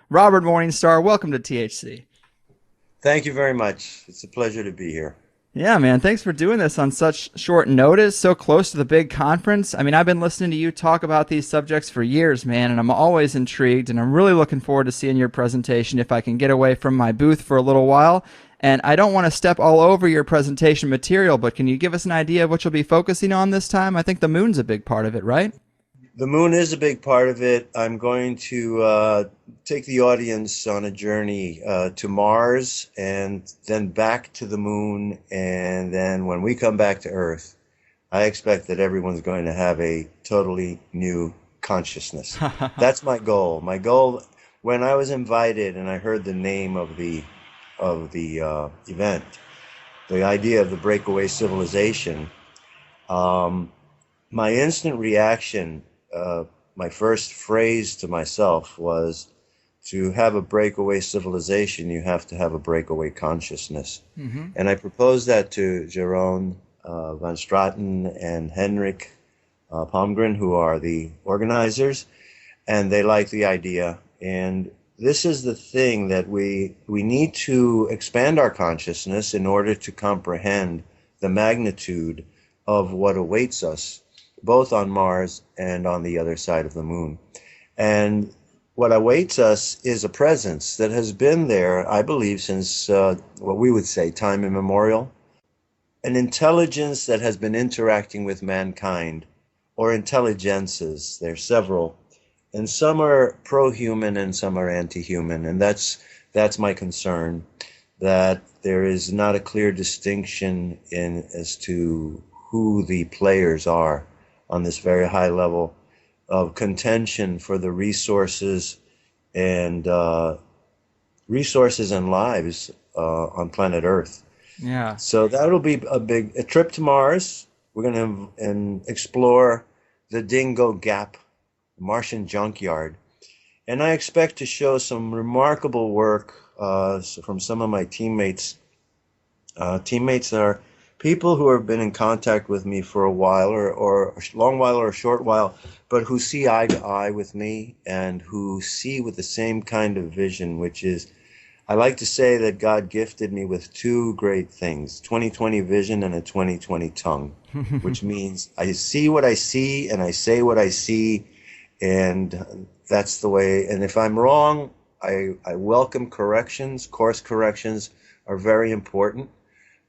Robert Morningstar, welcome to THC. Thank you very much. It's a pleasure to be here. Yeah, man, thanks for doing this on such short notice, so close to the big conference. I mean, I've been listening to you talk about these subjects for years, man, and I'm always intrigued, and I'm really looking forward to seeing your presentation if I can get away from my booth for a little while. And I don't want to step all over your presentation material, but can you give us an idea of what you'll be focusing on this time? I think the moon's a big part of it, right? The moon is a big part of it. I'm going to take the audience on a journey to Mars and then back to the moon. And then when we come back to Earth, I expect that everyone's going to have a totally new consciousness. That's my goal. My goal, when I was invited and I heard the name of the event, the idea of the breakaway civilization, my instant reaction, my first phrase to myself was, to have a breakaway civilization, you have to have a breakaway consciousness. Mm-hmm. And I proposed that to Jeroen van Straten and Henrik Palmgren, who are the organizers, and they like the idea. And this is the thing that we need to expand our consciousness in order to comprehend the magnitude of what awaits us, both on Mars and on the other side of the moon. And what awaits us is a presence that has been there, I believe, since what we would say time immemorial. An intelligence that has been interacting with mankind, or intelligences. There are several. And some are pro-human and some are anti-human. And that's my concern, that there is not a clear distinction as to who the players are on this very high level of contention for the resources and lives on planet Earth. Yeah. So that'll be a trip to Mars. We're going to explore the Dingo Gap, Martian junkyard. And I expect to show some remarkable work from some of my teammates. Teammates that are people who have been in contact with me for a while, or a long while or a short while, but who see eye to eye with me and who see with the same kind of vision, which is, I like to say that God gifted me with two great things, 20/20 vision and a 20/20 tongue, which means I see what I see and I say what I see, and that's the way. And if I'm wrong, I welcome corrections. Course corrections are very important.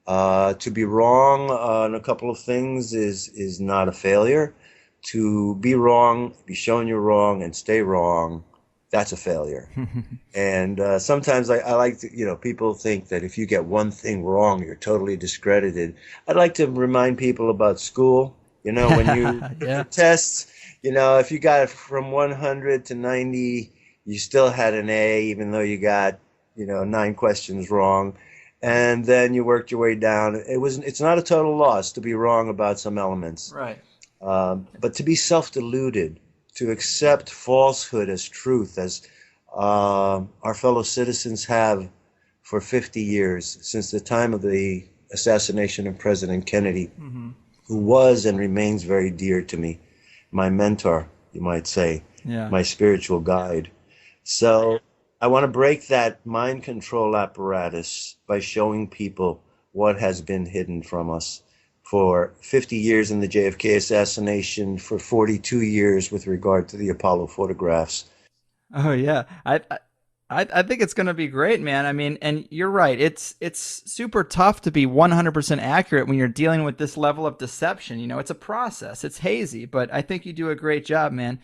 To be wrong on a couple of things is not a failure. To be wrong, be shown you're wrong, and stay wrong, that's a failure. And sometimes I like to, people think that if you get one thing wrong, you're totally discredited. I'd like to remind people about school. When you Yeah. tests, if you got it from 100 to 90, you still had an A, even though you got, 9 questions wrong. And then you worked your way down. It's not a total loss to be wrong about some elements. Right. But to be self-deluded, to accept falsehood as truth, as our fellow citizens have for 50 years, since the time of the assassination of President Kennedy, Mm-hmm. who was and remains very dear to me, my mentor, you might say, Yeah. my spiritual guide. So I want to break that mind control apparatus by showing people what has been hidden from us for 50 years in the JFK assassination, for 42 years with regard to the Apollo photographs. Oh yeah, I think it's going to be great, man. I mean, and you're right. It's super tough to be 100% accurate when you're dealing with this level of deception. It's a process. It's hazy, but I think you do a great job, man.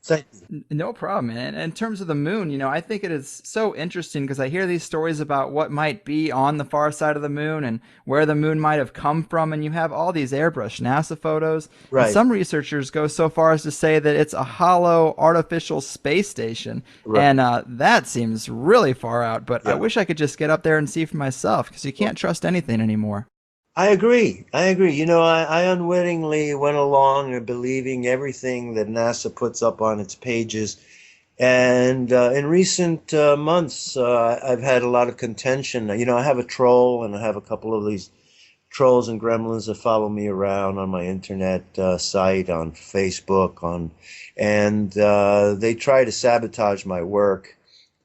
Thank you. No problem, man. And in terms of the moon, I think it is so interesting because I hear these stories about what might be on the far side of the moon and where the moon might have come from. And you have all these airbrushed NASA photos. And Right, some researchers go so far as to say that it's a hollow artificial space station. right. And that seems really far out. But I Yeah. wish I could just get up there and see for myself because you can't trust anything anymore. I agree. I agree. I unwittingly went along believing everything that NASA puts up on its pages. And in recent months, I've had a lot of contention. I have a troll, and I have a couple of these trolls and gremlins that follow me around on my internet site, on Facebook, and they try to sabotage my work.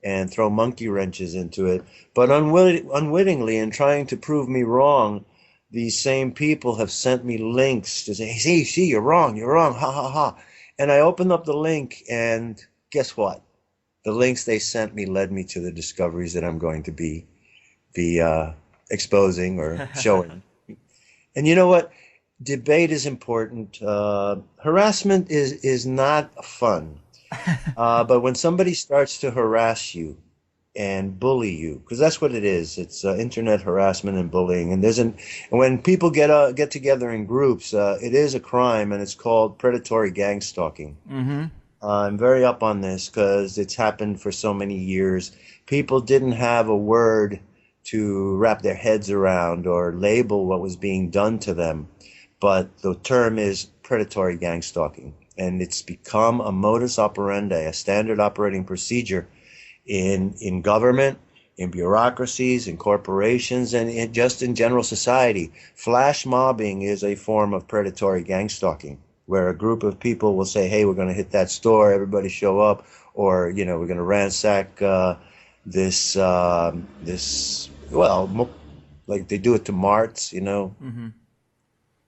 and throw monkey wrenches into it. But unwittingly, in trying to prove me wrong, these same people have sent me links to say, see, you're wrong, ha ha ha. And I opened up the link, and guess what? The links they sent me led me to the discoveries that I'm going to be exposing or showing. And you know what? Debate is important. Harassment is not fun. But when somebody starts to harass you and bully you, because that's what it is, it's internet harassment and bullying. And when people get together in groups, it is a crime, and it's called predatory gang stalking. Mm-hmm. I'm very up on this because it's happened for so many years. People didn't have a word to wrap their heads around or label what was being done to them. But the term is predatory gang stalking. And it's become a modus operandi, a standard operating procedure in government, in bureaucracies, in corporations, and just in general society. Flash mobbing is a form of predatory gang stalking, where a group of people will say, hey, we're going to hit that store, everybody show up, or, we're going to ransack this, like they do it to Marts, Mm-hmm.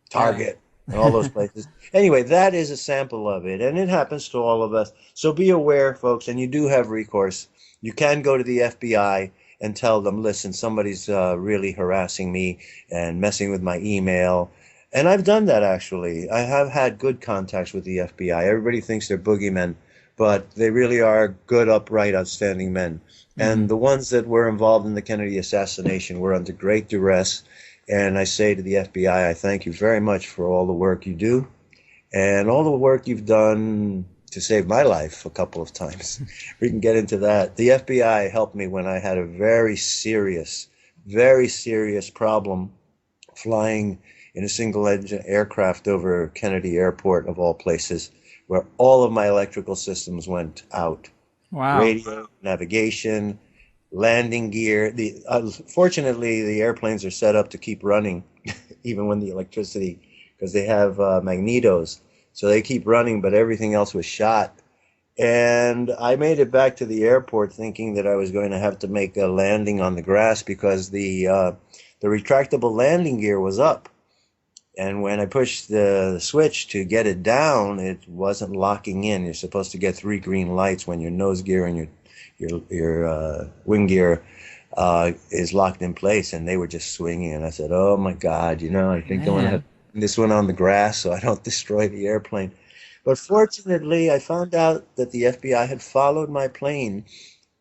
Target, and all those places. Anyway, that is a sample of it, and it happens to all of us. So be aware, folks, and you do have recourse. You can go to the FBI and tell them, listen, somebody's really harassing me and messing with my email. And I've done that, actually. I have had good contacts with the FBI. Everybody thinks they're boogeymen, but they really are good, upright, outstanding men. Mm-hmm. And the ones that were involved in the Kennedy assassination were under great duress. And I say to the FBI, I thank you very much for all the work you do and all the work you've done to save my life a couple of times. We can get into that. The FBI helped me when I had a very serious problem flying in a single-engine aircraft over Kennedy Airport, of all places, where all of my electrical systems went out. Wow. Radio, navigation, landing gear. Fortunately, the airplanes are set up to keep running, even when the electricity, because they have magnetos, so they keep running. But everything else was shot, and I made it back to the airport thinking that I was going to have to make a landing on the grass because the retractable landing gear was up, and when I pushed the switch to get it down, it wasn't locking in. You're supposed to get 3 green lights when your nose gear and your wing gear is locked in place, and they were just swinging. And I said, oh my God, I think I'm going to have this one on the grass so I don't destroy the airplane. But fortunately, I found out that the FBI had followed my plane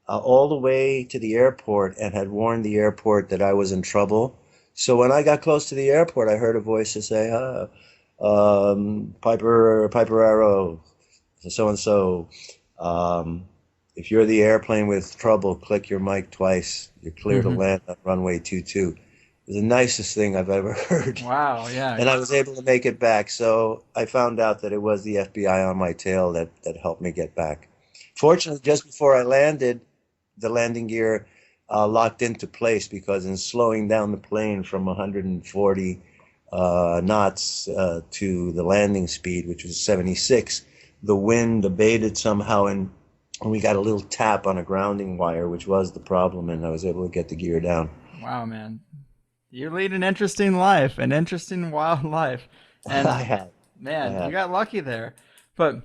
all the way to the airport and had warned the airport that I was in trouble. So when I got close to the airport, I heard a voice to say, Piper Arrow, so-and-so, if you're the airplane with trouble, click your mic twice. You're clear to land on runway 22. It was the nicest thing I've ever heard. Wow, yeah. And I was able to make it back. So I found out that it was the FBI on my tail that helped me get back. Fortunately, just before I landed, the landing gear locked into place, because in slowing down the plane from 140 knots to the landing speed, which was 76, the wind abated somehow, and we got a little tap on a grounding wire, which was the problem, and I was able to get the gear down. Wow, man. You lead an interesting life, an interesting wild life. And I have. Man, you got lucky there. But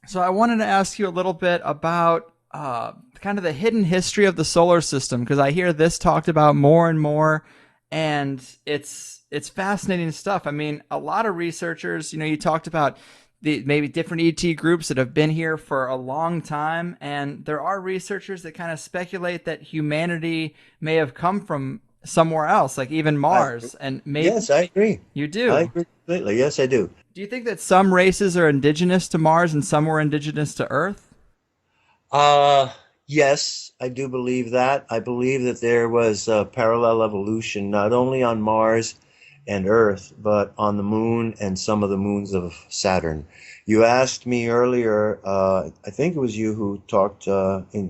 so I wanted to ask you a little bit about kind of the hidden history of the solar system, because I hear this talked about more and more, and it's fascinating stuff. I mean, a lot of researchers, you talked about the maybe different ET groups that have been here for a long time, and there are researchers that kind of speculate that humanity may have come from somewhere else, like even Mars. And maybe yes, I agree. You do. I agree completely. Yes, I do. Do you think that some races are indigenous to Mars and some were indigenous to Earth? Yes, I do believe that. I believe that there was a parallel evolution, not only on Mars and Earth, but on the moon and some of the moons of Saturn. You asked me earlier, I think it was you who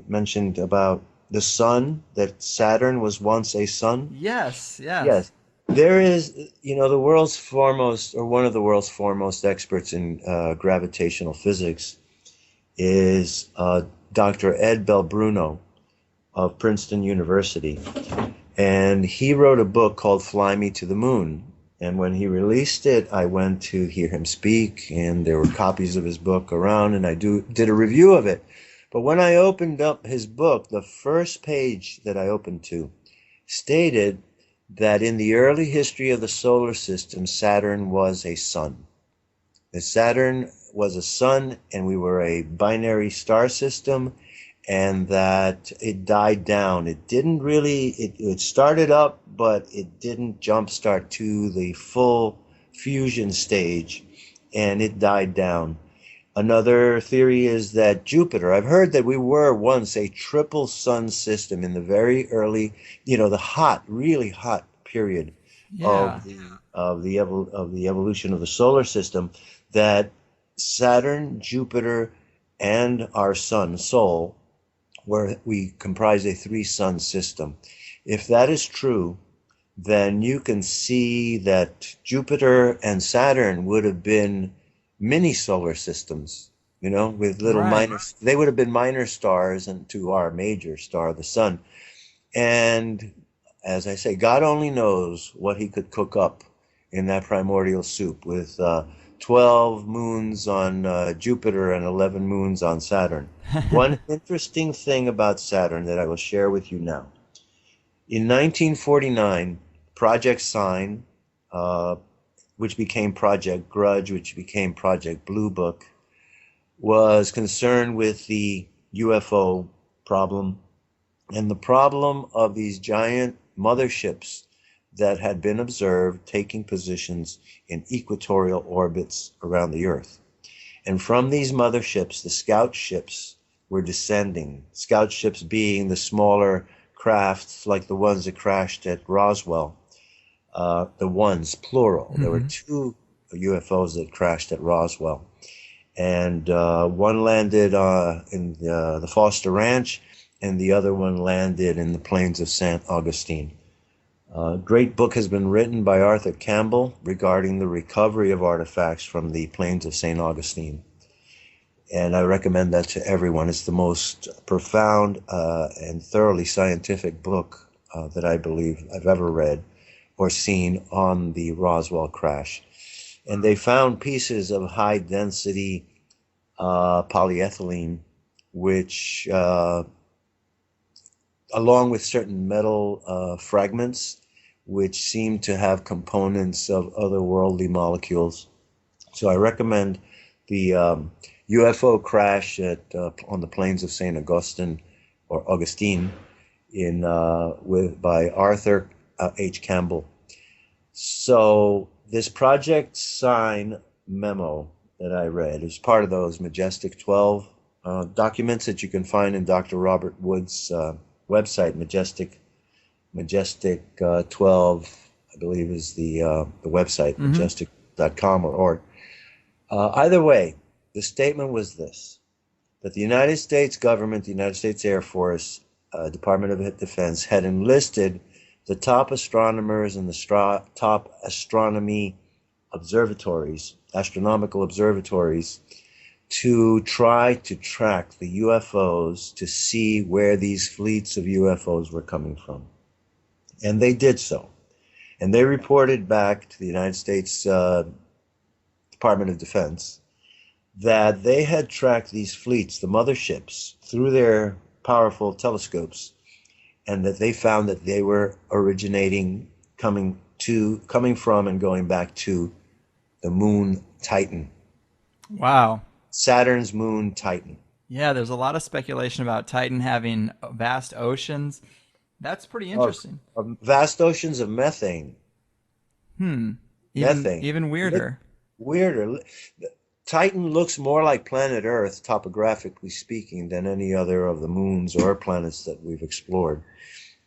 mentioned about the sun, that Saturn was once a sun. Yes. Yes. There is, the world's foremost, or one of the world's foremost experts in gravitational physics is Dr. Ed Belbruno. of Princeton University. And he wrote a book called Fly Me to the Moon. And when he released it, I went to hear him speak, and there were copies of his book around, and I did a review of it. But when I opened up his book, the first page that I opened to stated that in the early history of the solar system, Saturn was a sun. That Saturn was a sun, and we were a binary star system, and that it died down. It didn't really, it started up, but it didn't jumpstart to the full fusion stage, and it died down. Another theory is that Jupiter, I've heard that we were once a triple sun system in the very early, the hot, really hot period Yeah. of the evolution of the solar system, that Saturn, Jupiter, and our sun, Sol, where we comprise a three-sun system. If that is true, then you can see that Jupiter and Saturn would have been mini solar systems, with little Right. minor, they would have been minor stars and to our major star, the sun. And as I say, God only knows what he could cook up in that primordial soup with 12 moons on Jupiter and 11 moons on Saturn. One interesting thing about Saturn that I will share with you now. In 1949, Project Sign, which became Project Grudge, which became Project Blue Book, was concerned with the UFO problem and the problem of these giant motherships that had been observed taking positions in equatorial orbits around the Earth. And from these motherships, the scout ships were descending, scout ships being the smaller crafts like the ones that crashed at Roswell, the ones, plural. There were two UFOs that crashed at Roswell. And one landed in the Foster Ranch, and the other one landed in the plains of St. Augustine. A great book has been written by Arthur Campbell regarding the recovery of artifacts from the plains of St. Augustine. And I recommend that to everyone. It's the most profound and thoroughly scientific book that I believe I've ever read or seen on the Roswell crash. And they found pieces of high density polyethylene, which along with certain metal fragments, which seem to have components of otherworldly molecules. So I recommend the UFO crash on the plains of St. Augustine or Augustine by Arthur H. Campbell. So this Project Sign memo that I read is part of those Majestic 12 documents that you can find in Dr. Robert Wood's website. Majestic 12, I believe, is the website, majestic.com or org. Either way, the statement was this, that the United States government, the United States Air Force, Department of Defense had enlisted the top astronomers and the top astronomical observatories, to try to track the UFOs to see where these fleets of UFOs were coming from. And they did so. And they reported back to the United States Department of Defense that they had tracked these fleets, the motherships, through their powerful telescopes, and that they found that they were coming from and going back to the moon Titan. Wow. Saturn's moon Titan. Yeah, there's a lot of speculation about Titan having vast oceans. That's pretty interesting. Vast oceans of methane. Methane. Even weirder. Weirder. Titan looks more like planet Earth, topographically speaking, than any other of the moons or planets that we've explored.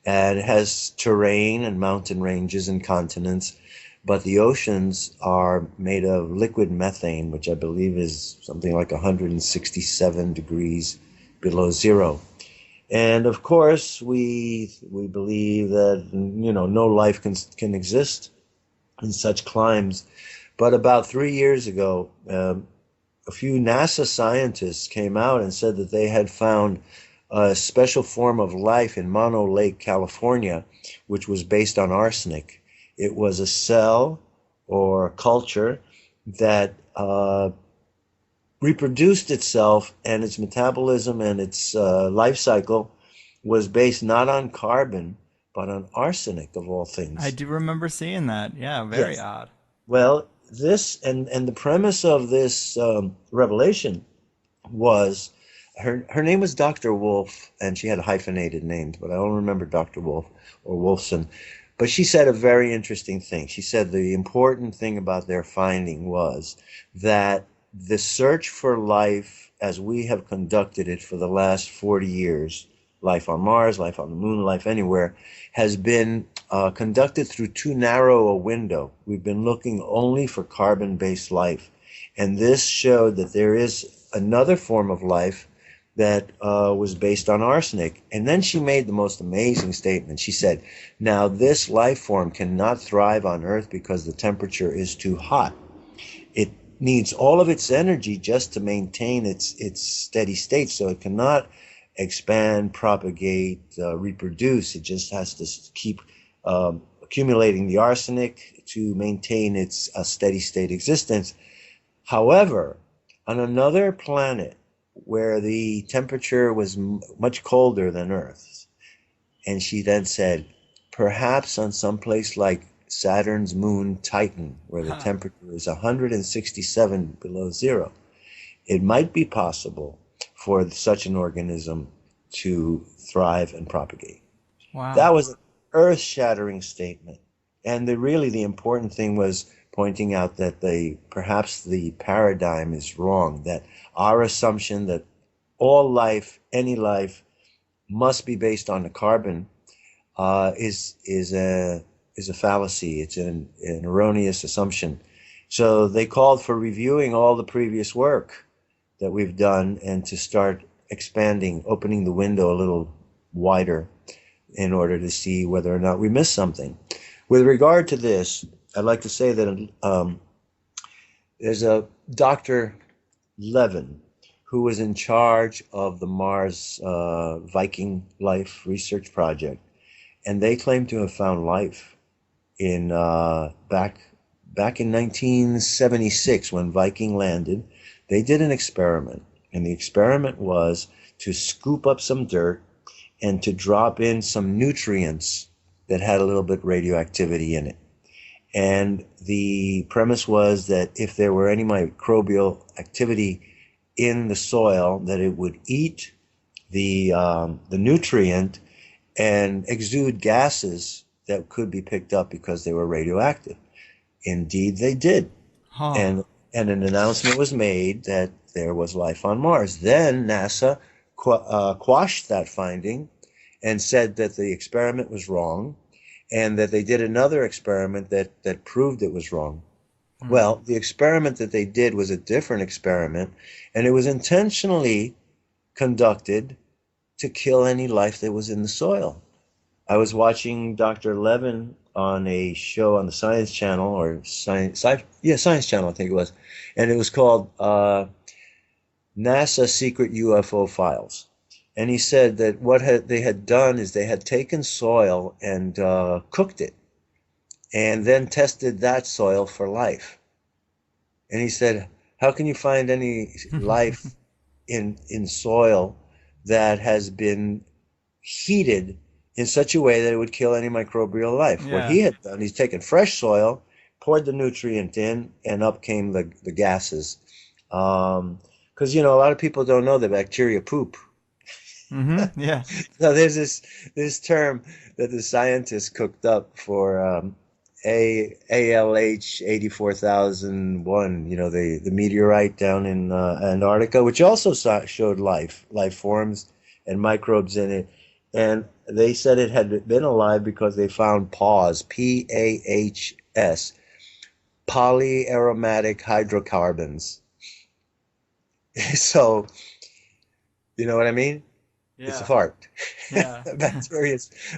And it has terrain and mountain ranges and continents, but the oceans are made of liquid methane, which I believe is something like 167 degrees below zero. And of course, we believe that no life can exist in such climes. But about 3 years ago, a few NASA scientists came out and said that they had found a special form of life in Mono Lake, California, which was based on arsenic. It was a cell or culture that reproduced itself, and its metabolism and its life cycle was based not on carbon, but on arsenic, of all I things. do remember seeing that. Yeah, very Yes. odd. Well, this and the premise of this revelation was her name was Dr. Wolf, and she had hyphenated names, but I don't remember Dr. Wolf or Wolfson. But she said a very interesting thing. She said the important thing about their finding was that the search for life as we have conducted it for the last 40 years, life on Mars, life on the moon, life anywhere, has been conducted through too narrow a window. We've been looking only for carbon-based life. And this showed that there is another form of life that was based on arsenic. And then she made the most amazing statement. She said, now this life form cannot thrive on Earth because the temperature is too hot. It needs all of its energy just to maintain its steady state. So it cannot expand, propagate, reproduce. It just has to keep accumulating the arsenic to maintain its steady state existence. However, on another planet where the temperature was much colder than Earth's, and she then said, perhaps on some place like Saturn's moon Titan, where the Huh. temperature is 167 below zero, it might be possible for such an organism to thrive and propagate. Wow. That was an earth-shattering statement. And really the important thing was pointing out that perhaps the paradigm is wrong, that our assumption that all life, any life, must be based on the carbon is a fallacy. It's an erroneous assumption. So they called for reviewing all the previous work that we've done and to start expanding, opening the window a little wider in order to see whether or not we missed something. With regard to this, I'd like to say that there's a Dr. Levin who was in charge of the Mars Viking Life Research Project, and they claim to have found life in back in 1976 when Viking landed. They did an experiment, and the experiment was to scoop up some dirt and to drop in some nutrients that had a little bit radioactivity in it. And the premise was that if there were any microbial activity in the soil, that it would eat the nutrient and exude gases that could be picked up because they were radioactive. Indeed, they did. Huh. And an announcement was made that there was life on Mars. Then NASA quashed that finding and said that the experiment was wrong and that they did another experiment that proved it was wrong. Hmm. Well, the experiment that they did was a different experiment, and it was intentionally conducted to kill any life that was in the soil. I was watching Dr. Levin on a show on the Science Channel, or Science Channel, I think it was, and it was called NASA Secret UFO Files. And he said that they had done is they had taken soil and cooked it, and then tested that soil for life. And he said, how can you find any life in soil that has been heated in such a way that it would kill any microbial life? What Yeah. he had done, he's taken fresh soil, poured the nutrient in, and up came the gases. Because, a lot of people don't know that bacteria poop. Mm-hmm. Yeah. So there's this term that the scientists cooked up for ALH 84,001, the meteorite down in Antarctica, which also showed life forms and microbes in it. And they said it had been alive because they found PAHs, PAHS, polyaromatic hydrocarbons. So, you know what I mean? It's a Yeah. fart. Yeah.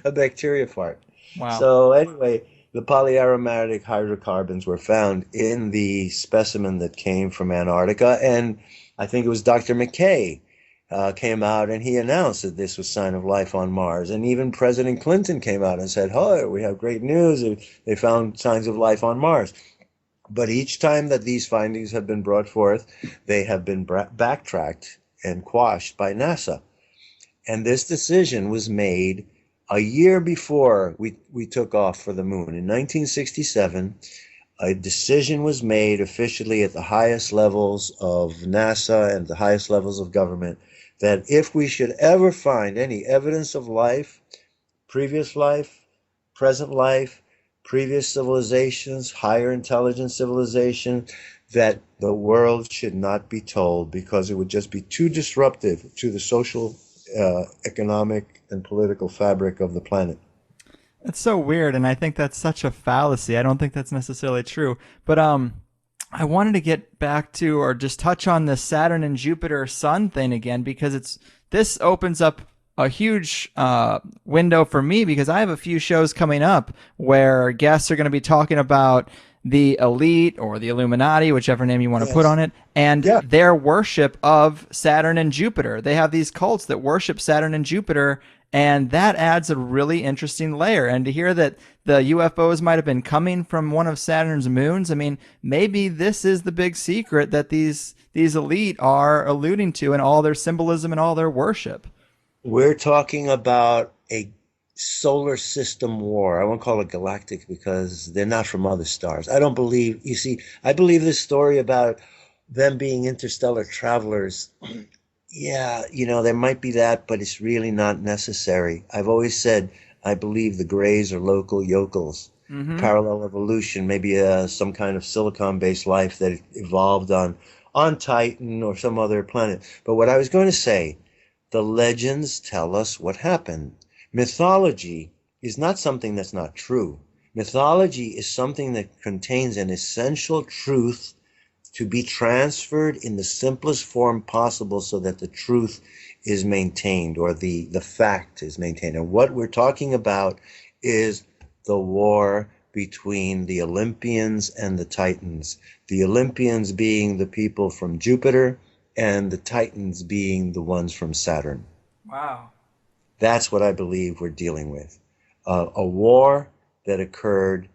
A bacteria fart. Wow. So anyway, the polyaromatic hydrocarbons were found in the specimen that came from Antarctica, and I think it was Dr. McKay came out and he announced that this was sign of life on Mars. And even President Clinton came out and said, "Oh, we have great news. They found signs of life on Mars." But each time that these findings have been brought forth, they have been backtracked and quashed by NASA. And this decision was made a year before we took off for the moon. In 1967, a decision was made officially at the highest levels of NASA and the highest levels of government that if we should ever find any evidence of life, previous life, present life, previous civilizations, higher intelligence civilization, that the world should not be told because it would just be too disruptive to the social, economic, and political fabric of the planet. It's so weird, and I think that's such a fallacy. I don't think that's necessarily true. But I wanted to get back to or just touch on the Saturn and Jupiter Sun thing again because this opens up a huge window for me because I have a few shows coming up where guests are going to be talking about the elite or the Illuminati, whichever name you want to put on it, and their worship of Saturn and Jupiter. They have these cults that worship Saturn and Jupiter, and that adds a really interesting layer. And to hear that the UFOs might have been coming from one of Saturn's moons, I mean, maybe this is the big secret that these elite are alluding to in all their symbolism and all their worship. We're talking about a solar system war. I won't call it galactic because they're not from other stars. I don't believe, you see, I believe this story about them being interstellar travelers. Yeah, there might be that, but it's really not necessary. I've always said I believe the Greys are local yokels, parallel evolution, maybe some kind of silicon-based life that evolved on Titan or some other planet. But what I was going to say, the legends tell us what happened. Mythology is not something that's not true. Mythology is something that contains an essential truth to be transferred in the simplest form possible so that the truth is maintained or the fact is maintained. And what we're talking about is the war between the Olympians and the Titans. The Olympians being the people from Jupiter and the Titans being the ones from Saturn. Wow. That's what I believe we're dealing with. A war that occurred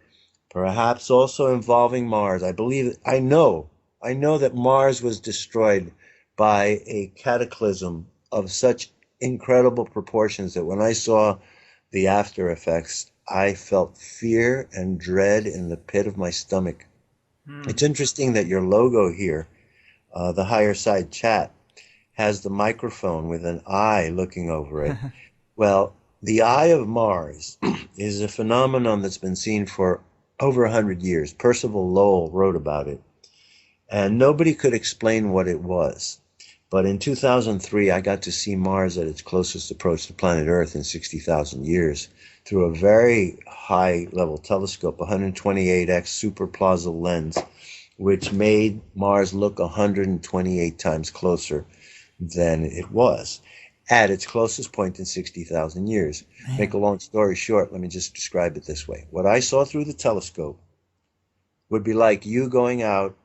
perhaps also involving Mars. I know that Mars was destroyed by a cataclysm of such incredible proportions that when I saw the after effects, I felt fear and dread in the pit of my stomach. It's interesting that your logo here, the HigherSide Chat, has the microphone with an eye looking over it. Well, the eye of Mars is a phenomenon that's been seen for over 100 years. Percival Lowell wrote about it. And nobody could explain what it was. But in 2003, I got to see Mars at its closest approach to planet Earth in 60,000 years through a very high-level telescope, 128x super Plaza lens, which made Mars look 128 times closer than it was at its closest point in 60,000 years. Make a long story short, let me just describe it this way. What I saw through the telescope would be like you going out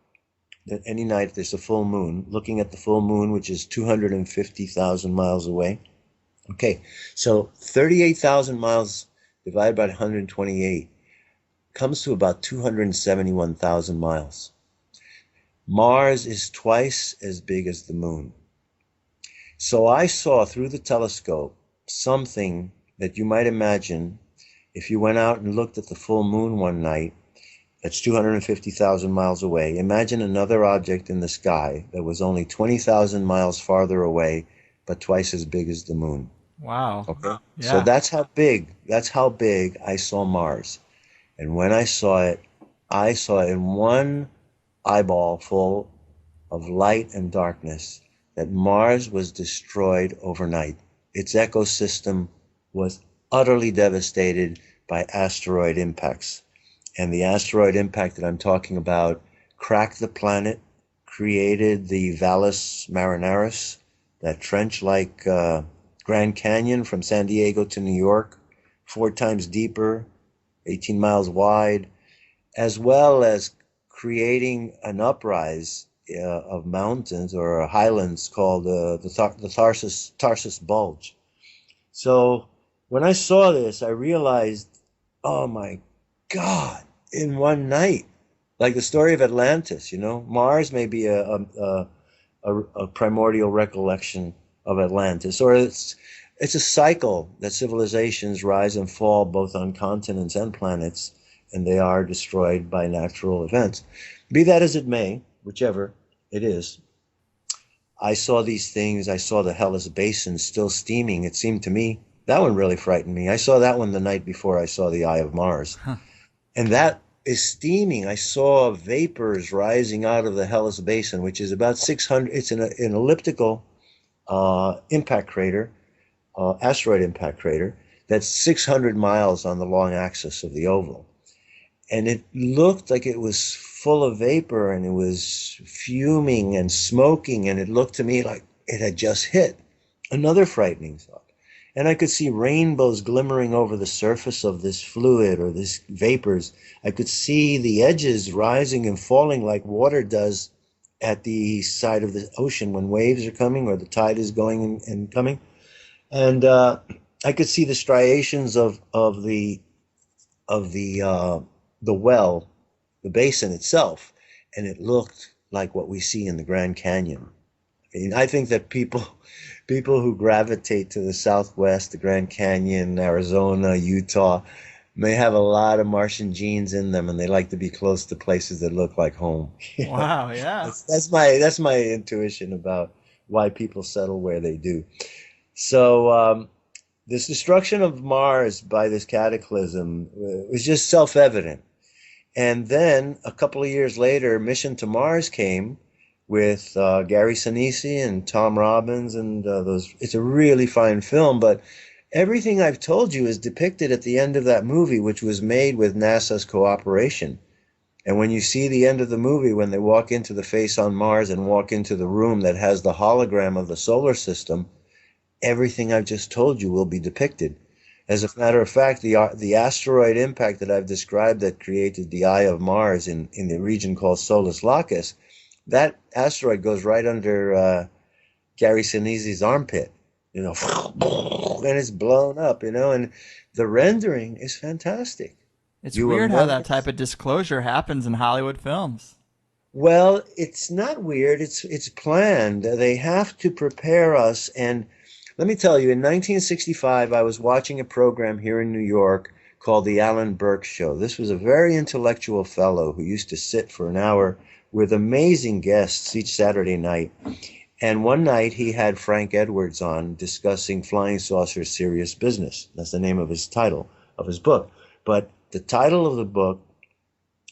any night if there's a full moon, looking at the full moon, which is 250,000 miles away. Okay, so 38,000 miles divided by 128 comes to about 271,000 miles. Mars is twice as big as the moon. So I saw through the telescope something that you might imagine if you went out and looked at the full moon one night. That's 250,000 miles away. Imagine another object in the sky that was only 20,000 miles farther away, but twice as big as the moon. Wow. Okay? Yeah. So that's how big I saw Mars. And when I saw it in one eyeball full of light and darkness that Mars was destroyed overnight. Its ecosystem was utterly devastated by asteroid impacts. And the asteroid impact that I'm talking about cracked the planet, created the Valles Marineris, that trench like Grand Canyon from San Diego to New York, 4 times deeper, 18 miles wide, as well as creating an uprise of mountains or highlands called the Tarsus Bulge. So when I saw this, I realized, oh my God, in one night, like the story of Atlantis, Mars may be a primordial recollection of Atlantis, or it's a cycle that civilizations rise and fall both on continents and planets, and they are destroyed by natural events. Be that as it may, whichever it is, I saw these things. I saw the Hellas Basin still steaming. It seemed to me that one really frightened me. I saw that one the night before I saw the Eye of Mars. Huh. And that is steaming. I saw vapors rising out of the Hellas Basin, which is about 600. It's an elliptical impact crater, asteroid impact crater, that's 600 miles on the long axis of the oval. And it looked like it was full of vapor, and it was fuming and smoking, and it looked to me like it had just hit. Another frightening thought. And I could see rainbows glimmering over the surface of this fluid or this vapors. I could see the edges rising and falling like water does at the side of the ocean when waves are coming or the tide is going and coming. And I could see the striations of the well, the basin itself, and it looked like what we see in the Grand Canyon. I mean, I think that people who gravitate to the Southwest, the Grand Canyon, Arizona, Utah, may have a lot of Martian genes in them, and they like to be close to places that look like home. Wow, yeah. That's my intuition about why people settle where they do. So this destruction of Mars by this cataclysm was just self-evident. And then a couple of years later, Mission to Mars came with Gary Sinise and Tom Robbins and those. It's a really fine film, but everything I've told you is depicted at the end of that movie, which was made with NASA's cooperation. And when you see the end of the movie, when they walk into the face on Mars and walk into the room that has the hologram of the solar system, everything I've just told you will be depicted. As a matter of fact, the asteroid impact that I've described that created the Eye of Mars in the region called Solus Lacus, that asteroid goes right under Gary Sinise's armpit, and it's blown up, and the rendering is fantastic. It's You will weird how never. that type of disclosure happens in Hollywood films. Well, it's not weird. It's planned. They have to prepare us. And let me tell you, in 1965, I was watching a program here in New York called The Alan Burke Show. This was a very intellectual fellow who used to sit for an hour with amazing guests each Saturday night. And one night he had Frank Edwards on discussing flying saucers serious business. That's the name of his title of his book. But the title of the book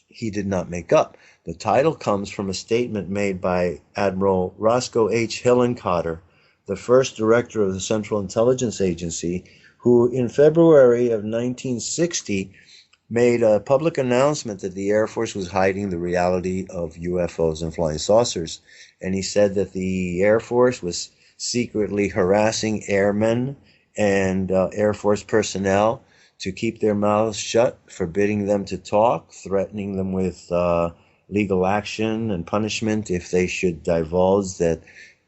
he did not make up. The title comes from a statement made by Admiral Roscoe H. Hillenkotter, the first director of the Central Intelligence Agency, who in February of 1960 made a public announcement that the Air Force was hiding the reality of UFOs and flying saucers. And he said that the Air Force was secretly harassing airmen and Air Force personnel to keep their mouths shut, forbidding them to talk, threatening them with legal action and punishment if they should divulge that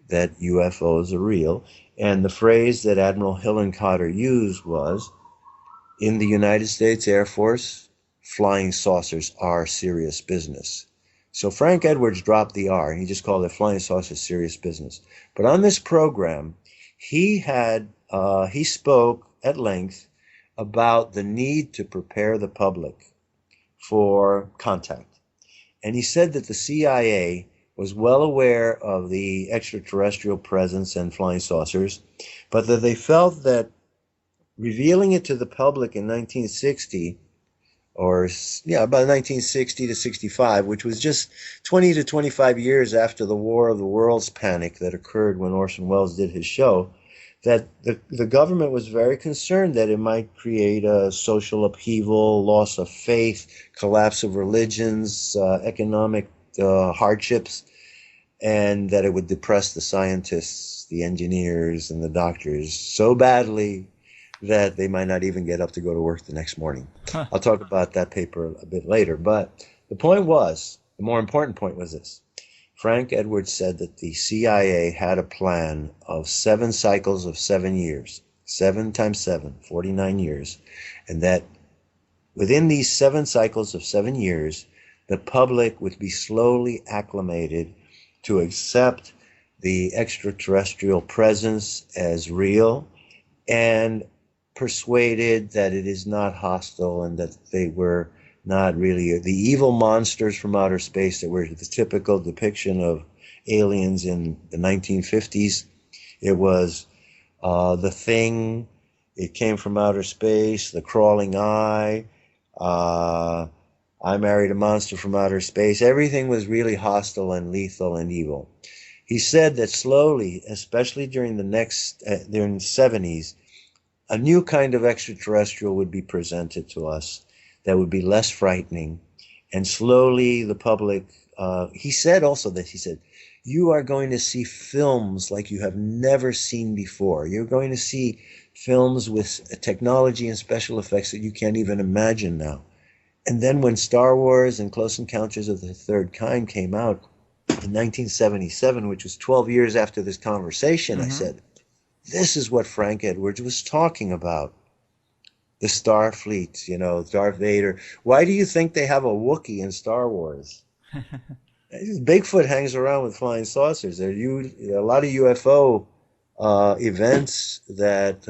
UFOs are real. And the phrase that Admiral Hillenkotter used was, in the United States Air Force, flying saucers are serious business. So Frank Edwards dropped the R, and he just called it flying saucers serious business. But on this program, he spoke at length about the need to prepare the public for contact. And he said that the CIA was well aware of the extraterrestrial presence and flying saucers, but that they felt that revealing it to the public in 1960, about 1960 to 65, which was just 20 to 25 years after the War of the Worlds panic that occurred when Orson Welles did his show, that the government was very concerned that it might create a social upheaval, loss of faith, collapse of religions, economic hardships, and that it would depress the scientists, the engineers, and the doctors so badly that they might not even get up to go to work the next morning. Huh. I'll talk about that paper a bit later. But the more important point was this. Frank Edwards said that the CIA had a plan of 7 cycles of 7 years, 7 times 7, 49 years, and that within these 7 cycles of 7 years, the public would be slowly acclimated to accept the extraterrestrial presence as real and persuaded that it is not hostile and that they were not really the evil monsters from outer space that were the typical depiction of aliens in the 1950s. It was the thing, it came from outer space, the crawling eye, uh, I married a monster from outer space. Everything was really hostile and lethal and evil. He said that slowly, especially during during the 70s, a new kind of extraterrestrial would be presented to us that would be less frightening. And slowly the public, he said also that, he said, you are going to see films like you have never seen before. You're going to see films with technology and special effects that you can't even imagine now. And then when Star Wars and Close Encounters of the Third Kind came out in 1977, which was 12 years after this conversation, I said, this is what Frank Edwards was talking about. The Starfleet, Darth Vader. Why do you think they have a Wookiee in Star Wars? Bigfoot hangs around with flying saucers. There are a lot of UFO events that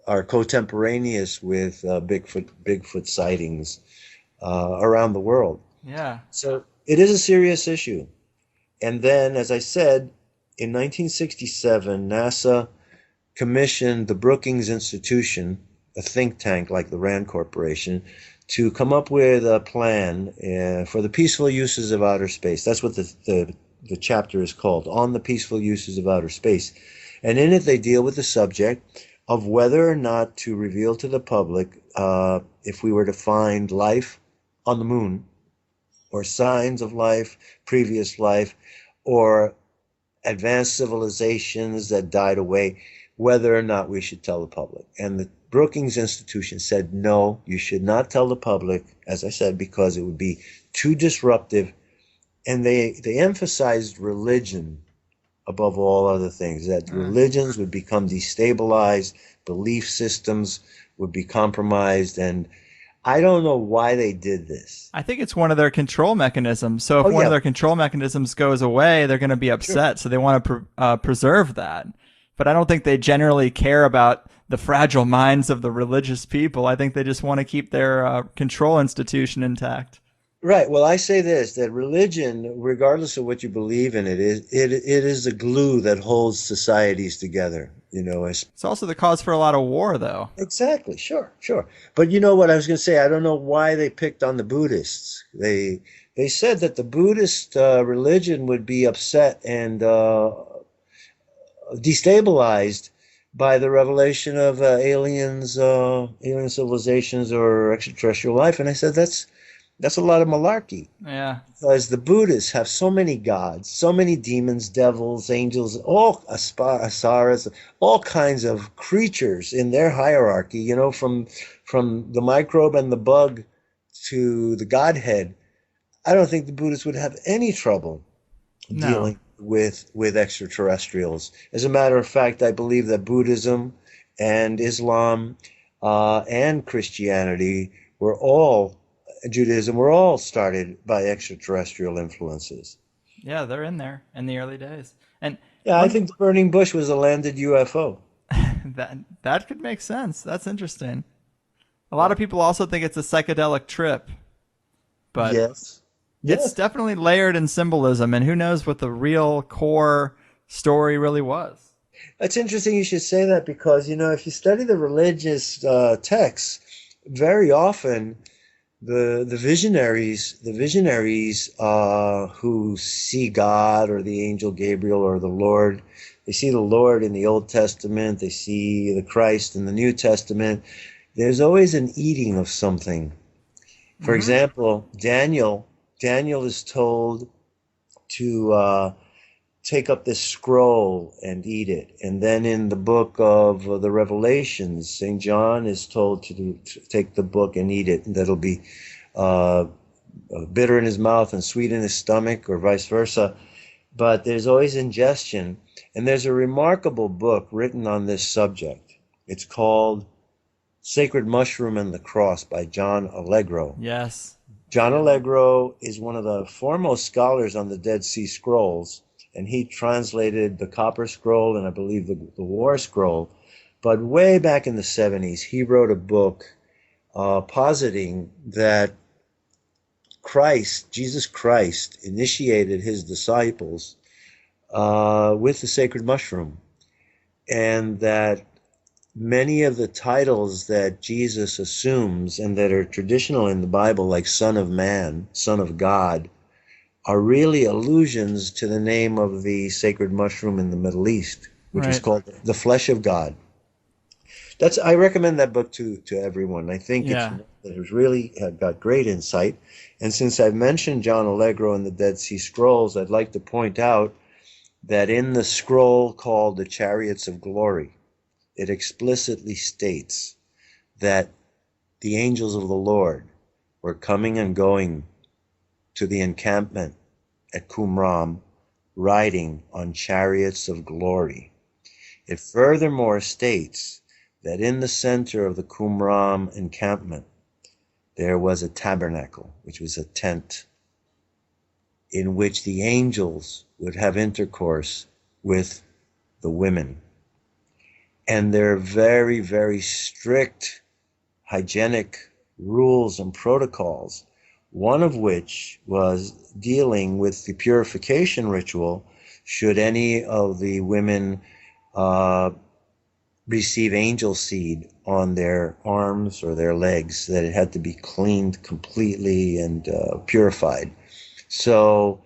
are contemporaneous with Bigfoot sightings around the world. Yeah. So it is a serious issue. And then, as I said, in 1967, NASA commissioned the Brookings Institution, a think tank like the Rand Corporation, to come up with a plan for the peaceful uses of outer space. That's what the chapter is called, On the Peaceful Uses of Outer Space. And in it, they deal with the subject of whether or not to reveal to the public if we were to find life on the moon, or signs of life, previous life, or advanced civilizations that died away, whether or not we should tell the public. And the Brookings Institution said, no, you should not tell the public, as I said, because it would be too disruptive. And they emphasized religion above all other things, that religions would become destabilized, belief systems would be compromised, and I don't know why they did this. I think it's one of their control mechanisms. So if one of their control mechanisms goes away, they're going to be upset. Sure. So they want to preserve that. But I don't think they generally care about the fragile minds of the religious people. I think they just want to keep their control institution intact. Right. Well, I say this, that religion, regardless of what you believe in, it is the glue that holds societies together. It's also the cause for a lot of war, though. Exactly. Sure. But you know what I was going to say? I don't know why they picked on the Buddhists. They said that the Buddhist religion would be upset and destabilized by the revelation of aliens, alien civilizations, or extraterrestrial life. And I said, that's a lot of malarkey. Yeah. Because the Buddhists have so many gods, so many demons, devils, angels, all asaras, all kinds of creatures in their hierarchy, from the microbe and the bug to the Godhead. I don't think the Buddhists would have any trouble dealing with extraterrestrials. As a matter of fact, I believe that Buddhism and Islam and Christianity Judaism were all started by extraterrestrial influences. Yeah, they're in there in the early days. And yeah, I think the burning bush was a landed UFO. that could make sense. That's interesting. A lot of people also think it's a psychedelic trip. But yes. It's definitely layered in symbolism, and who knows what the real core story really was. It's interesting you should say that, because, if you study the religious texts, very often the visionaries who see God or the angel Gabriel or the Lord, they see the Lord in the Old Testament, they see the Christ in the New Testament. There's always an eating of something. For example, Daniel is told to take up this scroll and eat it. And then in the book of the Revelations, St. John is told to take the book and eat it, and that'll be bitter in his mouth and sweet in his stomach, or vice versa. But there's always ingestion. And there's a remarkable book written on this subject. It's called Sacred Mushroom and the Cross by John Allegro. Yes. John Allegro is one of the foremost scholars on the Dead Sea Scrolls, and he translated the Copper Scroll and I believe the War Scroll. But way back in the 70s, he wrote a book positing that Jesus Christ, initiated his disciples with the sacred mushroom, and that many of the titles that Jesus assumes and that are traditional in the Bible, like Son of Man, Son of God, are really allusions to the name of the sacred mushroom in the Middle East, which is called the flesh of God. I recommend that book to everyone. I think it really got great insight. And since I've mentioned John Allegro and the Dead Sea Scrolls, I'd like to point out that in the scroll called the Chariots of Glory, it explicitly states that the angels of the Lord were coming and going to the encampment at Qumran, riding on chariots of glory. It furthermore states that in the center of the Qumran encampment, there was a tabernacle, which was a tent, in which the angels would have intercourse with the women. And there are very, very strict hygienic rules and protocols, one of which was dealing with the purification ritual should any of the women receive angel seed on their arms or their legs, that it had to be cleaned completely and purified. So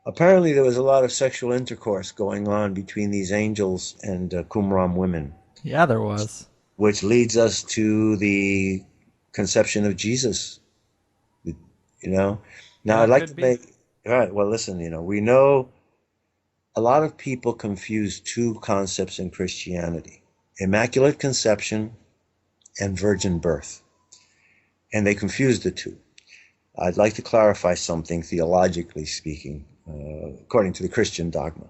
apparently there was a lot of sexual intercourse going on between these angels and Qumran women. Yeah, there was. Which leads us to the conception of Jesus. Now I'd like to make, all right, well, listen, we know a lot of people confuse two concepts in Christianity: Immaculate Conception and virgin birth. And they confuse the two. I'd like to clarify something theologically speaking, according to the Christian dogma.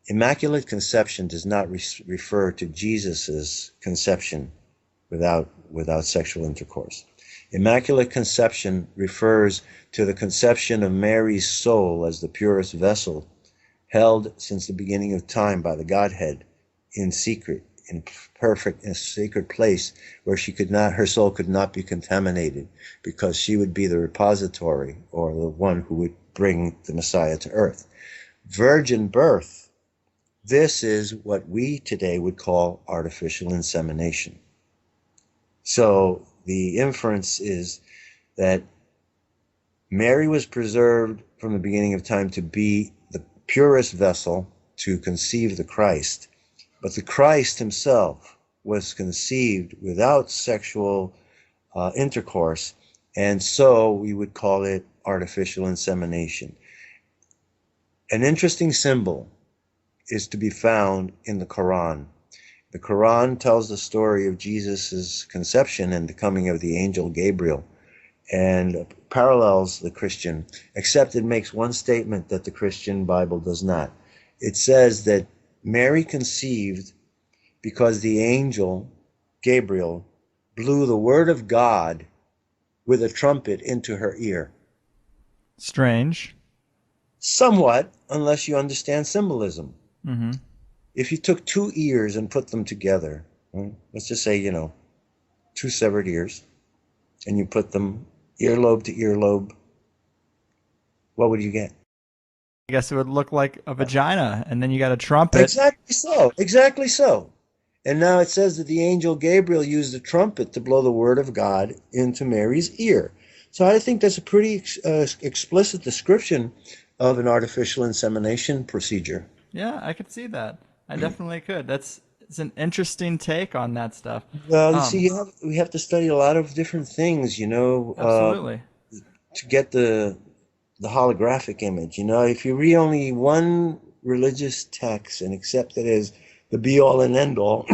Immaculate Conception does not refer to Jesus's conception without sexual intercourse. Immaculate Conception refers to the conception of Mary's soul as the purest vessel, held since the beginning of time by the Godhead in secret, in a sacred place where her soul could not be contaminated, because she would be the repository, or the one who would bring the Messiah to earth. Virgin birth, this is what we today would call artificial insemination. So the inference is that Mary was preserved from the beginning of time to be the purest vessel to conceive the Christ, but the Christ himself was conceived without sexual intercourse, and so we would call it artificial insemination. An interesting symbol is to be found in the Quran. The Quran tells the story of Jesus' conception and the coming of the angel Gabriel, and parallels the Christian, except it makes one statement that the Christian Bible does not. It says that Mary conceived because the angel Gabriel blew the word of God with a trumpet into her ear. Strange. Somewhat, unless you understand symbolism. Mm-hmm. If you took two ears and put them together, let's just say, two severed ears, and you put them earlobe to earlobe, what would you get? I guess it would look like a vagina, and then you got a trumpet. Exactly so. And now it says that the angel Gabriel used the trumpet to blow the word of God into Mary's ear. So I think that's a pretty explicit description of an artificial insemination procedure. Yeah, I could see that. I definitely could. It's an interesting take on that stuff. Well, you see, we have to study a lot of different things, Absolutely. To get the holographic image. If you read only one religious text and accept it as the be-all and end-all,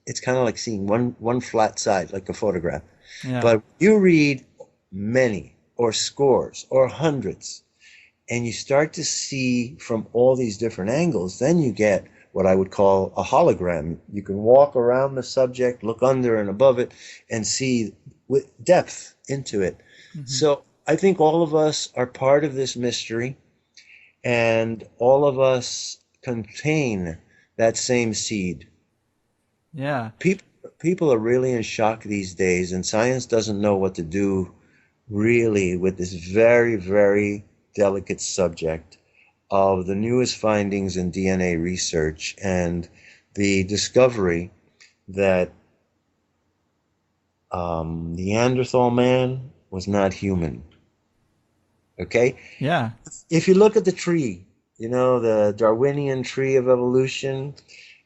it's kind of like seeing one flat side, like a photograph. Yeah. But you read many or scores or hundreds, and you start to see from all these different angles, then you get what I would call a hologram. You can walk around the subject, look under and above it, and see with depth into it. Hmm. So I think all of us are part of this mystery, and all of us contain that same seed. Yeah. People, people are really in shock these days, and science doesn't know what to do really with this very, very delicate subject of the newest findings in DNA research and the discovery that Neanderthal man was not human. Okay? Yeah. If you look at the tree, you know, the Darwinian tree of evolution,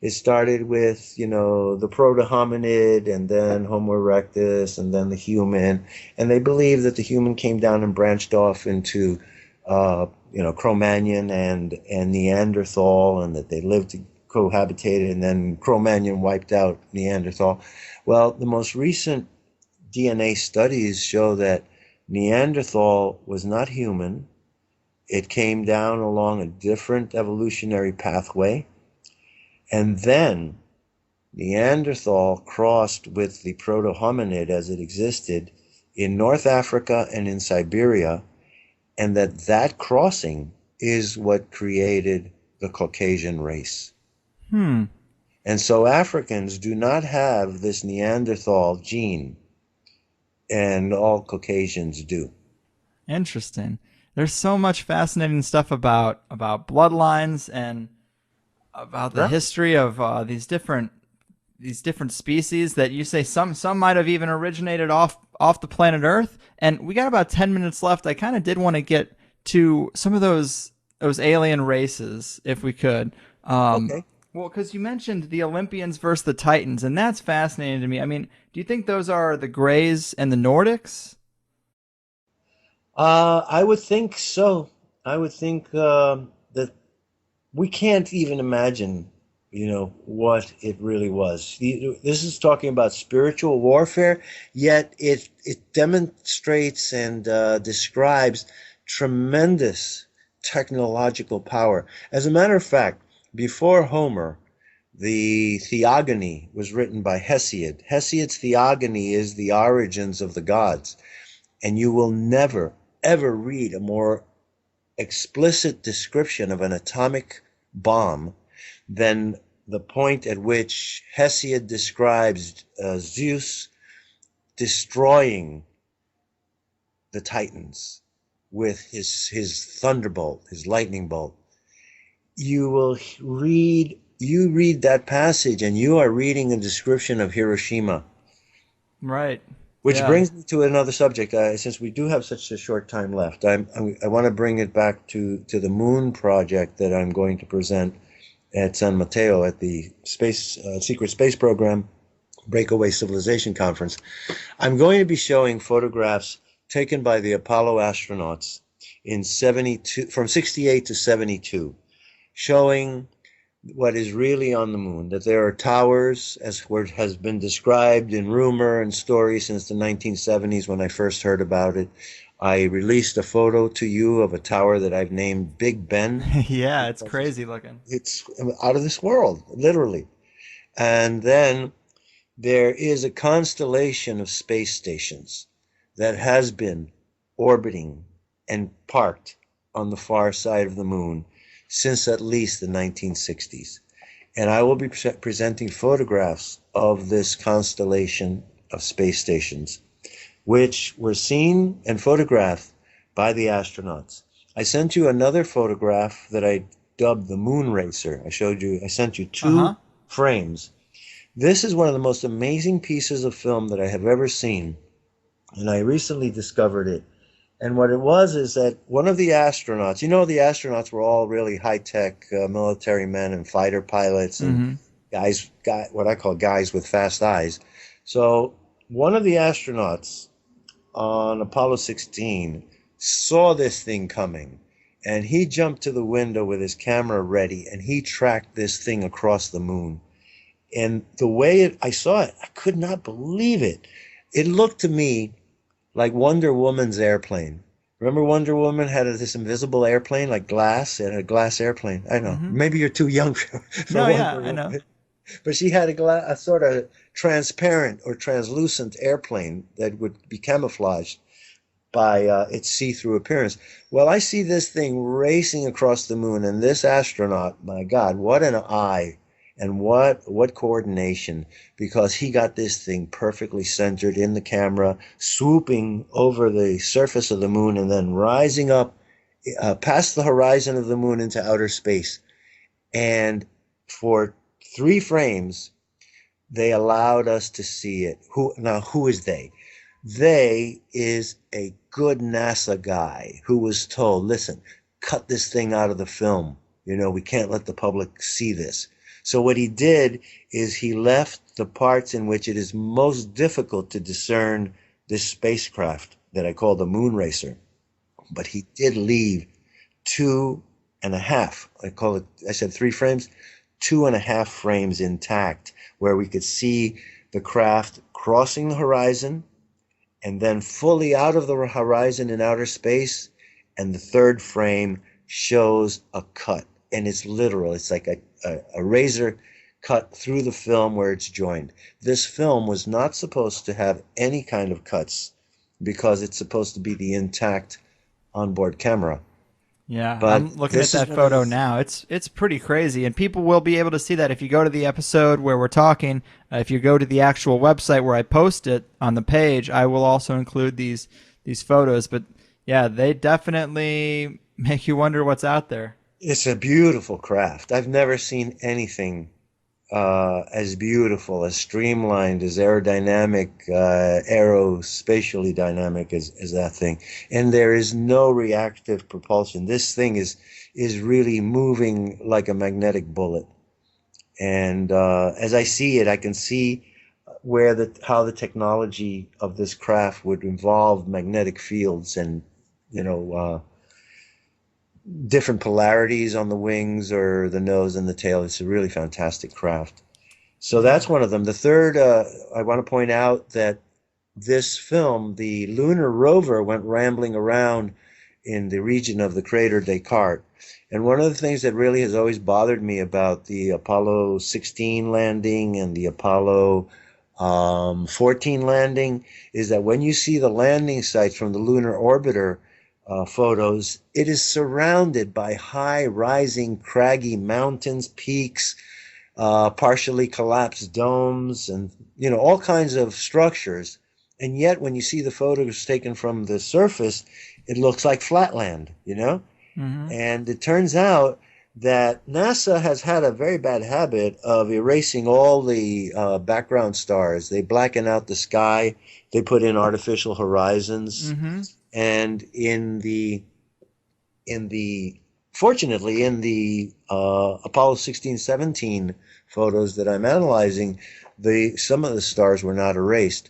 it started with, you know, the proto-hominid and then Homo erectus and then the human. And they believe that the human came down and branched off into, Cro-Magnon and Neanderthal, and that they lived cohabitated, and then Cro-Magnon wiped out Neanderthal. Well, the most recent DNA studies show that Neanderthal was not human. It came down along a different evolutionary pathway. And then Neanderthal crossed with the proto-hominid as it existed in North Africa and in Siberia, and that crossing is what created the Caucasian race. Hmm. And so Africans do not have this Neanderthal gene, and all Caucasians do. Interesting. There's so much fascinating stuff about bloodlines and about the Right. history of these different species that you say some might have even originated off the planet Earth. And we got about 10 minutes left. I kind of did want to get to some of those alien races if we could. Okay. Well, because you mentioned the Olympians versus the Titans, and that's fascinating to me. I mean, do you think those are the Greys and the Nordics? I would think so. I would think that we can't even imagine, what it really was. This is talking about spiritual warfare, yet it demonstrates and describes tremendous technological power. As a matter of fact, before Homer, the Theogony was written by Hesiod. Hesiod's Theogony is the origins of the gods, and you will never, ever read a more explicit description of an atomic bomb than the point at which Hesiod describes Zeus destroying the Titans with his thunderbolt, his lightning bolt. You read that passage and you are reading a description of Hiroshima. Right. Which Yeah. brings me to another subject. Since we do have such a short time left, I want to bring it back to the Moon project that I'm going to present at San Mateo at the Secret Space Program Breakaway Civilization Conference. I'm going to be showing photographs taken by the Apollo astronauts in 72, from 68 to 72, showing what is really on the moon, that there are towers, as has been described in rumor and story since the 1970s when I first heard about it. I released a photo to you of a tower that I've named Big Ben Yeah, it's because crazy looking. it's out of this world, literally. And then there is a constellation of space stations that has been orbiting and parked on the far side of the moon since at least the 1960s. And I will be presenting photographs of this constellation of space stations, which were seen and photographed by the astronauts. I sent you another photograph that I dubbed the Moon Racer. I sent you Uh two huh. frames. This is one of the most amazing pieces of film that I have ever seen, and I recently discovered it. And what it was is that one of the astronauts, the astronauts were all really high-tech military men and fighter pilots and Mm-hmm. what I call guys with fast eyes. So one of the astronauts on Apollo 16 saw this thing coming, and he jumped to the window with his camera ready, and he tracked this thing across the moon. And the way I saw it, I could not believe it. It looked to me like Wonder Woman's airplane. Remember Wonder Woman had this invisible airplane, like glass? It had a glass airplane. I know. Hmm. Maybe you're too young for No, yeah, Wonder I know. Woman. But she had a sort of transparent or translucent airplane that would be camouflaged by its see-through appearance. Well, I see this thing racing across the moon, and this astronaut, my God, what an eye and what coordination, because he got this thing perfectly centered in the camera, swooping over the surface of the moon and then rising up past the horizon of the moon into outer space. And for 3 frames, they allowed us to see it. Who is they? They is a good NASA guy who was told, listen, cut this thing out of the film. We can't let the public see this. So what he did is he left the parts in which it is most difficult to discern this spacecraft that I call the moon racer. But he did leave 2.5. I said 3 frames, 2.5 frames intact where we could see the craft crossing the horizon and then fully out of the horizon in outer space. And the 3rd frame shows a cut. And it's literal. It's like a razor cut through the film where it's joined. This film was not supposed to have any kind of cuts because it's supposed to be the intact onboard camera. Yeah, But I'm looking at this is that one of photo the now. It's pretty crazy, and people will be able to see that if you go to the episode where we're talking. If you go to the actual website where I post it on the page, I will also include these photos. But yeah, they definitely make you wonder what's out there. It's a beautiful craft. I've never seen anything as beautiful, as streamlined, as aerodynamic, aerospatially dynamic as that thing. And there is no reactive propulsion. This thing is really moving like a magnetic bullet. And as I see it, I can see how the technology of this craft would involve magnetic fields and you know different polarities on the wings or the nose and the tail. It's a really fantastic craft. So that's Yeah. one of them. The third, I want to point out that this film, the lunar rover, went rambling around in the region of the crater Descartes. And one of the things that really has always bothered me about the Apollo 16 landing and the Apollo 14 landing is that when you see the landing sites from the lunar orbiter photos, it is surrounded by high rising craggy mountains, peaks, partially collapsed domes, and all kinds of structures. And yet, when you see the photos taken from the surface, it looks like flatland. Hmm. And it turns out that NASA has had a very bad habit of erasing all the background stars. They blacken out the sky. They put in artificial horizons. Hmm. And in the fortunately in the Apollo 16, 17 photos that I'm analyzing, some of the stars were not erased.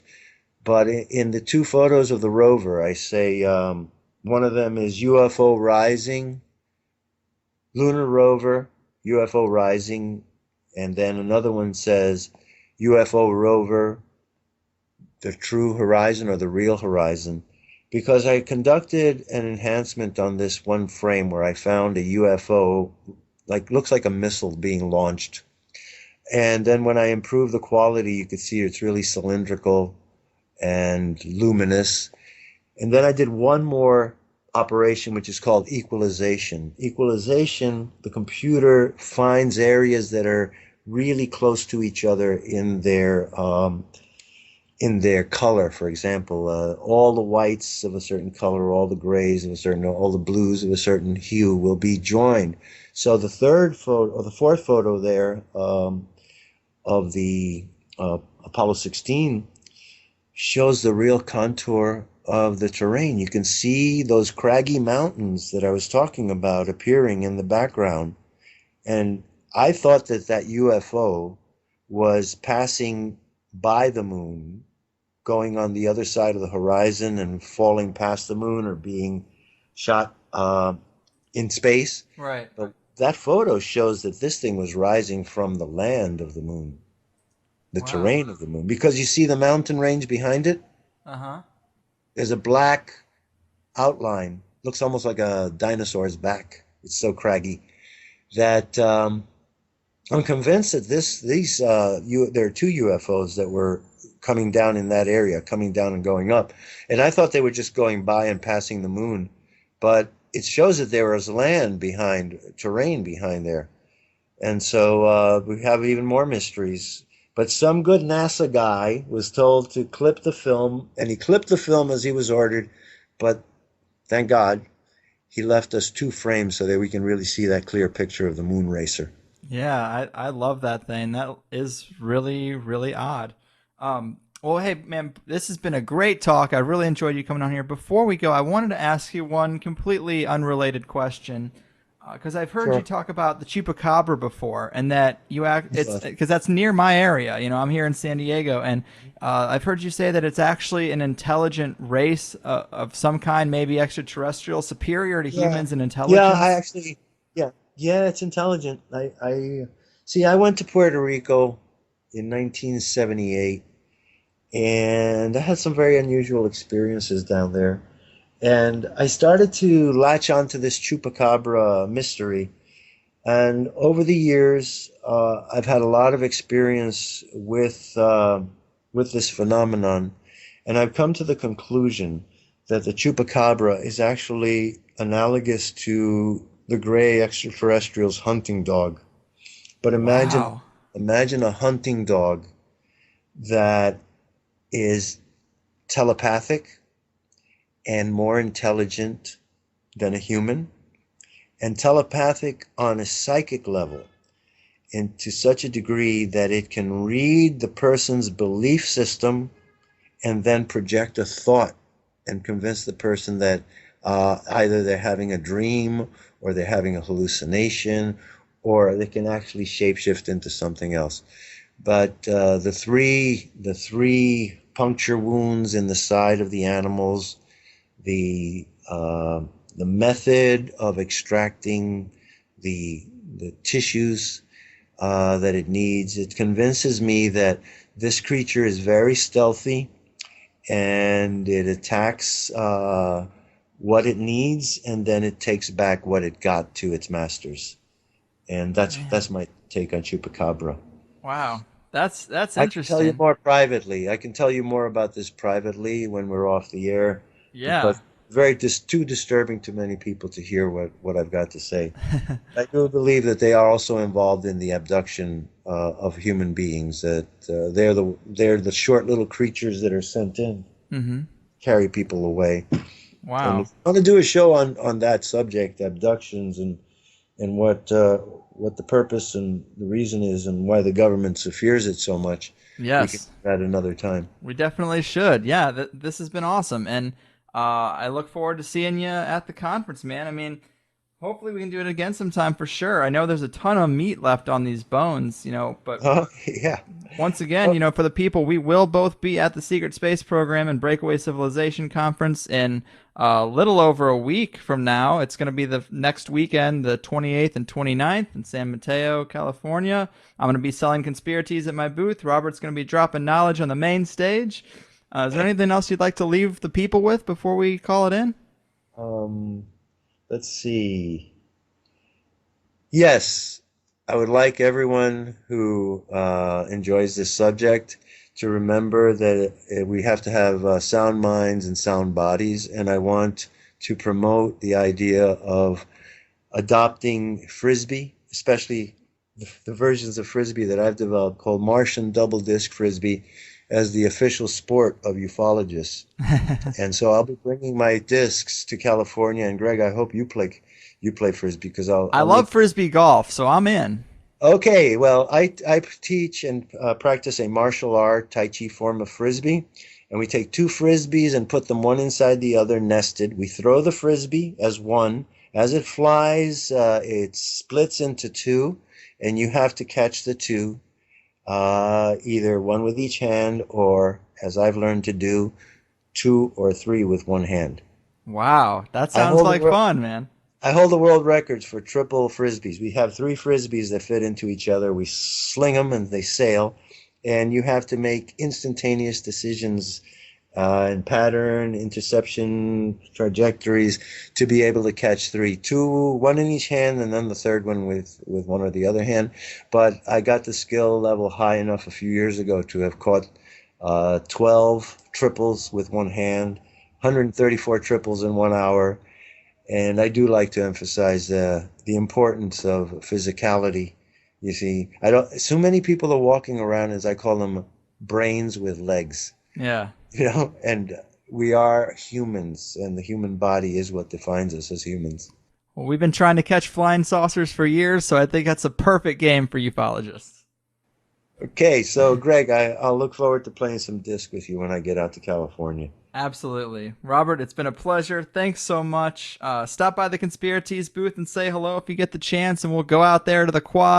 But in the 2 photos of the rover, I say one of them is UFO rising, lunar rover, UFO rising, and then another one says UFO rover, the true horizon or the real horizon. Because I conducted an enhancement on this 1 frame where I found a UFO, looks like a missile being launched. And then when I improved the quality, you could see it's really cylindrical and luminous. And then I did one more operation, which is called equalization. Equalization, the computer finds areas that are really close to each other in their color. For example, all the whites of a certain color, all the grays of a certain, all the blues of a certain hue will be joined. So the 4th photo there of the Apollo 16 shows the real contour of the terrain. You can see those craggy mountains that I was talking about appearing in the background. And I thought that UFO was passing by the moon, going on the other side of the horizon and falling past the moon or being shot in space. Right. But that photo shows that this thing was rising from the land of the moon, the Wow. terrain of the moon, because you see the mountain range behind it. Uh huh. there's a black outline. Looks almost like a dinosaur's back. It's so craggy that I'm convinced that there are two UFOs that were coming down in that area, coming down and going up. And I thought they were just going by and passing the moon, but it shows that there was terrain behind there. And so we have even more mysteries. But some good NASA guy was told to clip the film, and he clipped the film as he was ordered. But thank God he left us 2 frames so that we can really see that clear picture of the moon racer. Yeah, I love that thing. That is really, really odd. Well, hey, man, this has been a great talk. I really enjoyed you coming on here. Before we go, I wanted to ask you one completely unrelated question. Because I've heard you Sure. talk about the chupacabra before, and that it's Uh, because that's near my area. You know, I'm here in San Diego, and I've heard you say that it's actually an intelligent race of some kind, maybe extraterrestrial, superior to yeah. humans in Yeah, I intelligence. actually, yeah, yeah, it's intelligent. I see. I went to Puerto Rico in 1978, and I had some very unusual experiences down there. And I started to latch onto this chupacabra mystery. And over the years, I've had a lot of experience with this phenomenon, and I've come to the conclusion that the chupacabra is actually analogous to the gray extraterrestrial's hunting dog. But Wow. imagine a hunting dog that is telepathic and more intelligent than a human, and telepathic on a psychic level, and to such a degree that it can read the person's belief system and then project a thought and convince the person that either they're having a dream or they're having a hallucination, or they can actually shapeshift into something else. But the three puncture wounds in the side of the animals, the the method of extracting the tissues that it needs. It convinces me that this creature is very stealthy and it attacks what it needs, and then it takes back what it got to its masters. And that's Man. my take on chupacabra. Wow. That's I can tell you interesting. more privately. I can tell you more about this privately when we're off the air, Yeah. because too disturbing to many people to hear what I've got to say. I do believe that they are also involved in the abduction of human beings. That they're the short little creatures that are sent in, Mm-hmm. carry people away. And if Wow. you want to do a show on that subject, abductions, and what the purpose and the reason is, and why the government fears it so much, we can do Yes. that another time. We definitely should. Yeah, this has been awesome, and I look forward to seeing you at the conference, man. I mean, hopefully we can do it again sometime for sure. I know there's a ton of meat left on these bones, but Yeah. once again, Oh, for the people, we will both be at the Secret Space Program and Breakaway Civilization Conference in a little over a week from now. It's going to be the next weekend, the 28th and 29th in San Mateo, California. I'm going to be selling conspiracies at my booth. Robert's going to be dropping knowledge on the main stage. Is there anything else you'd like to leave the people with before we call it in? um, let's see. Yes, I would like everyone who enjoys this subject to remember that we have to have sound minds and sound bodies, and I want to promote the idea of adopting frisbee, especially the versions of frisbee that I've developed called Martian double disc frisbee, as the official sport of ufologists. And so I'll be bringing my discs to California. And Greg, I hope you play frisbee, because I I'll love need. frisbee golf, so I'm in. Okay, well, I teach and practice a martial art Tai Chi form of frisbee, and we take two frisbees and put them one inside the other, nested. We throw the frisbee as one. As it flies, it splits into two, and you have to catch the two, either one with each hand, or, as I've learned to do, two or three with one hand. Wow, that I sounds hold the like world. fun, man. I hold the world records for triple frisbees. We have three frisbees that fit into each other. We sling them and they sail, and you have to make instantaneous decisions and pattern, interception, trajectories to be able to catch three, two, one in each hand, and then the third one with one or the other hand. But I got the skill level high enough a few years ago to have caught 12 triples with one hand, 134 triples in 1 hour. And I do like to emphasize the importance of physicality. You see, I don't. So many people are walking around, as I call them, brains with legs. Yeah. And we are humans, and the human body is what defines us as humans. Well, we've been trying to catch flying saucers for years, so I think that's a perfect game for ufologists. Okay, so Greg, I'll look forward to playing some disc with you when I get out to California. Absolutely. Robert, it's been a pleasure. Thanks so much. Stop by the Conspiracies booth and say hello if you get the chance, and we'll go out there to the quad